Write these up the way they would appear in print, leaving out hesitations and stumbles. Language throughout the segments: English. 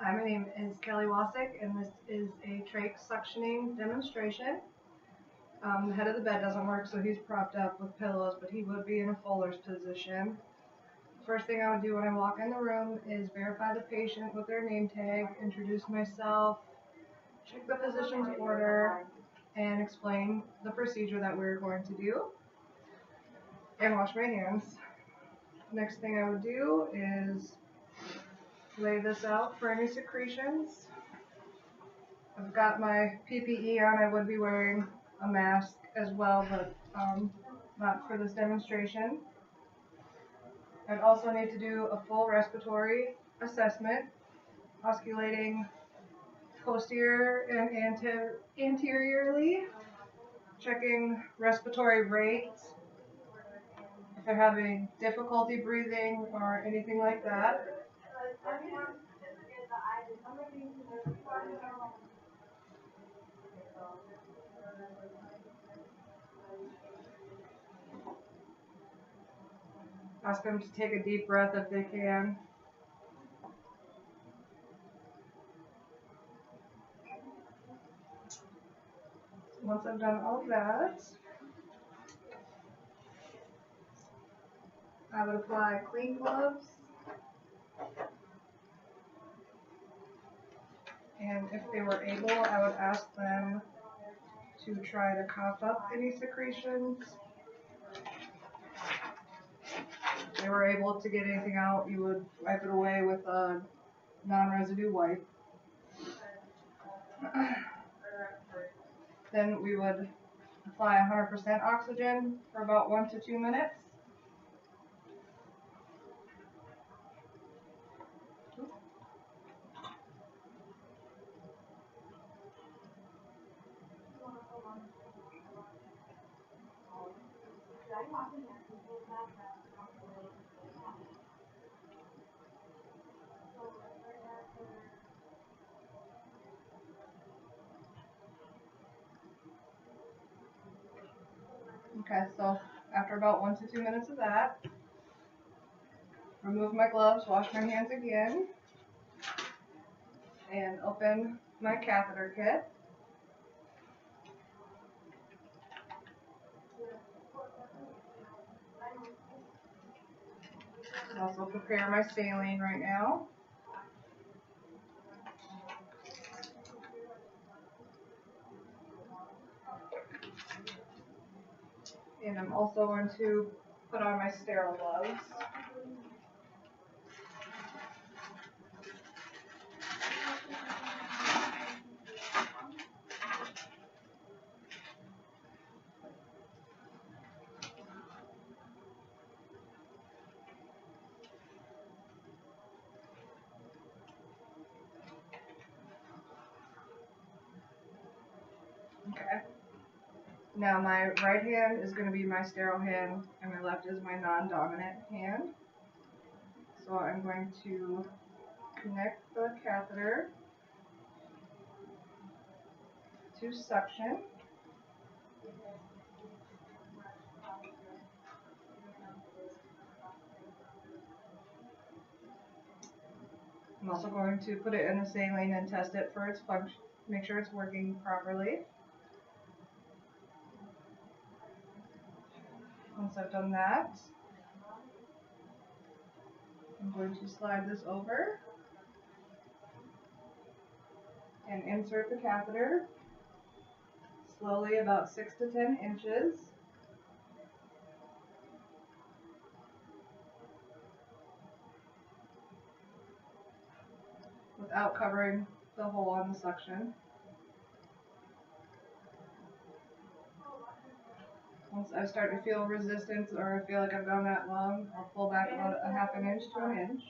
Hi, my name is Kelly Wasick, and this is a trach suctioning demonstration. The head of the bed doesn't work, so he's propped up with pillows, but he would be in a Fuller's position. First thing I would do when I walk in the room is verify the patient with their name tag, introduce myself, check the physician's order, and explain the procedure that we're going to do, and wash my hands. Next thing I would do is lay this out for any secretions. I've got my PPE on. I would be wearing a mask as well, but not for this demonstration. I'd also need to do a full respiratory assessment, osculating posterior and anteriorly, checking respiratory rates, if they're having difficulty breathing or anything like that. Ask them to take a deep breath if they can. Once I've done all of that, I would apply clean gloves. And if they were able, I would ask them to try to cough up any secretions. If they were able to get anything out, you would wipe it away with a non-residue wipe. Then we would apply 100% oxygen for about 1 to 2 minutes. Okay, so after about 1 to 2 minutes of that, remove my gloves, wash my hands again, and open my catheter kit. Also prepare my saline right now. And I'm also going to put on my sterile gloves. Okay. Now my right hand is going to be my sterile hand, and my left is my non-dominant hand. So I'm going to connect the catheter to suction. I'm also going to put it in the saline and test it for its function, make sure it's working properly. Once I've done that, I'm going to slide this over and insert the catheter slowly, about 6 to 10 inches. Without covering the hole on the suction. Once I start to feel resistance, or I feel like I've gone that long, I'll pull back about a half an inch to an inch.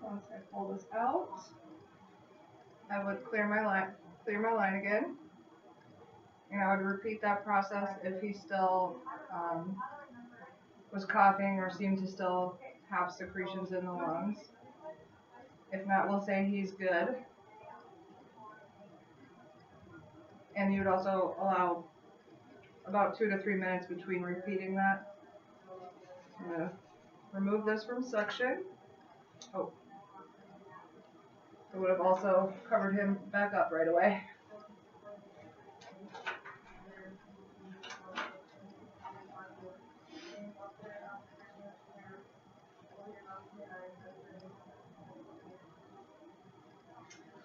Once I pull this out, I would clear my line again, and I would repeat that process if he still was coughing or seemed to still have secretions in the lungs. If not, we'll say he's good. And you would also allow about 2 to 3 minutes between repeating that. I'm going to remove this from suction. Oh, it would have also covered him back up right away.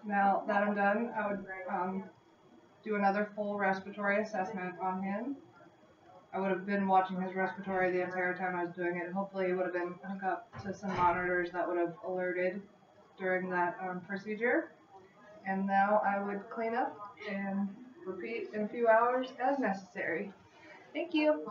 Now that I'm done, I would do another full respiratory assessment on him. I would have been watching his respiratory the entire time I was doing it. Hopefully, it would have been hooked up to some monitors that would have alerted during that procedure. And now I would clean up and repeat in a few hours as necessary. Thank you.